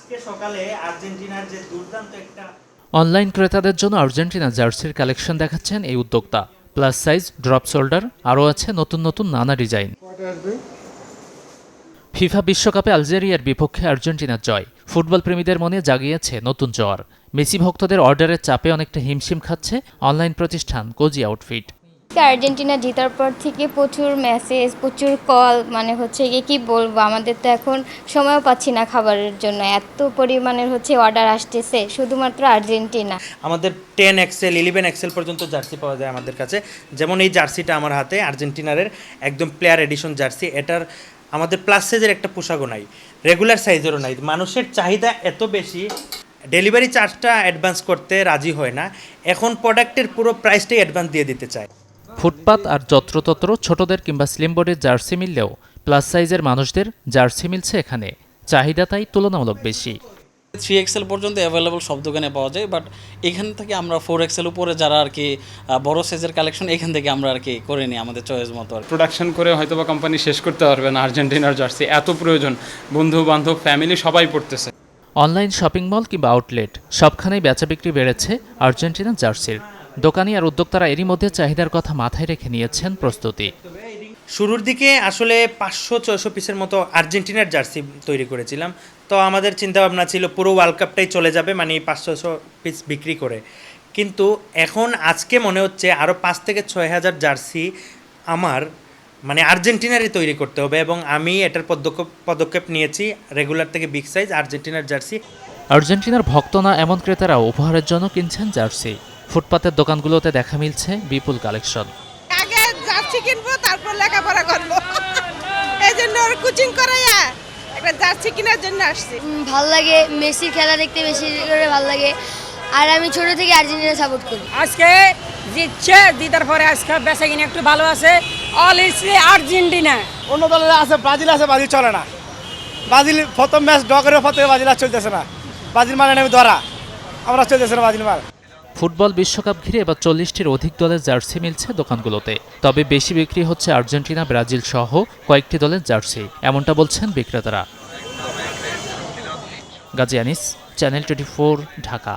আজকে সকালে আর্জেন্টিনার যে দুর্দান্ত একটা অনলাইন ক্রেতাদের জন্য আর্জেন্টিনা জার্সির কালেকশন দেখাচ্ছেন এই উদ্যোক্তা। প্লাস সাইজ, ড্রপ শোল্ডার, আরও আছে নতুন নতুন নানা ডিজাইন। ফিফা বিশ্বকাপে আলজেরিয়ার বিপক্ষে আর্জেন্টিনার জয় ফুটবল প্রেমীদের মনে জাগিয়েছে নতুন জোয়ার। মেসি ভক্তদের অর্ডারের চাপে অনেকটা হিমশিম খাচ্ছে অনলাইন প্রতিষ্ঠান কোজি আউটফিট। আর্জেন্টিনা জেতার পর থেকে প্রচুর মেসেজ, প্রচুর কল, মানে হচ্ছে কি বলবো, আমাদের তো এখন সময়ও পাচ্ছি না খাবারের জন্য, এত পরিমাণের অর্ডার আসতেছে শুধুমাত্র আর্জেন্টিনা। আমাদের 10 এক্সেল 11 এক্সেল পর্যন্ত জার্সি পাওয়া যায় আমাদের কাছে। যেমন এই জার্সিটা আমার হাতে আর্জেন্টিনার একদম প্লেয়ার এডিশন জার্সি। এটার আমাদের প্লাস সাইজের একটা পোশাকও নাই, রেগুলার সাইজেরও নাই। মানুষের চাহিদা এত বেশি, ডেলিভারি চার্জটা অ্যাডভান্স করতে রাজি হয় না। এখন প্রোডাক্টের পুরো প্রাইসটাই অ্যাডভান্স দিয়ে দিতে চায়। ফুটপাত আর যত্রতত্র ছোটদের কিংবা স্লিম বডির জার্সি মিললেও প্লাস সাইজের মানুষদের জার্সি মিলছে এখানে। চাহিদা তাই তুলনামূলক বেশি। 3XL পর্যন্ত অ্যাভেলেবল সব দোকানে পাওয়া যায়, বাট এখান থেকে আমরা 4XL উপরে যারা আর কি বড় সাইজের কালেকশন এখান থেকে আমরা আর কি করে নিই আমাদের চয়েস মতো। প্রোডাকশন করে হয়তোবা কোম্পানি শেষ করতে পারবে না আর্জেন্টিনার জার্সি, এত প্রয়োজন, বন্ধু বান্ধব ফ্যামিলি সবাই পড়তেছে। অনলাইন শপিং মল কিংবা আউটলেট সবখানেই বেচাবিক্রি বেড়েছে আর্জেন্টিনার জার্সির। দোকানি আর উদ্যোক্তারা এরই মধ্যে চাহিদার কথা মাথায় রেখে নিয়েছেন প্রস্তুতি। শুরুর দিকে আসলে 500-600 পিসের মতো আর্জেন্টিনার জার্সি তৈরি করেছিলাম। তো আমাদের চিন্তাভাবনা ছিল পুরো ওয়ার্ল্ড কাপটাই চলে যাবে, মানে 500-600 পিস বিক্রি করে। কিন্তু এখন আজকে মনে হচ্ছে আরও 5 থেকে 6 হাজার জার্সি আমার মানে আর্জেন্টিনারই তৈরি করতে হবে, এবং আমি এটার পদক্ষেপ নিয়েছি রেগুলার থেকে বিগ সাইজ আর্জেন্টিনার জার্সি। আর্জেন্টিনার ভক্ত না এমন ক্রেতারাও উপহারের জন্য কিনছেন জার্সি। ফুটপাতের দোকানগুলোতে দেখা মিলছে বিপুল কালেকশন। আগে জার্সি কিনবো, তারপর লেখাপড়া করবো, এই জন্য ওর কোচিং করাইয়া একটা জার্সি কেনার জন্য আসছি। ভাল লাগে, মেসির খেলা দেখতে বেশি করে ভাল লাগে, আর আমি ছোট থেকে আর্জেন্টিনা সাপোর্ট করি। আজকে জিতছে, জিতার পরে আজকে বেচা কিনে একটু ভালো আছে। All is Argentina. অন্য দলের আছে, ব্রাজিল আছে, ব্রাজিল চলে না। ব্রাজিল প্রথম ম্যাচ ড্র করে প্রথমে ব্রাজিল আর চলতেছে না, ব্রাজিল মানে আমি ধরা, আমরা চলতেছে না ব্রাজিল মার। ফুটবল বিশ্বকাপ ঘিরে এবার 40টির অধিক দলের জার্সি মিলছে দোকানগুলোতে। তবে বেশি বিক্রি হচ্ছে আর্জেন্টিনা, ব্রাজিল সহ কয়েকটি দলের জার্সি, এমনটা বলছেন বিক্রেতারা। গাজী আনিস, চ্যানেল 24, ঢাকা।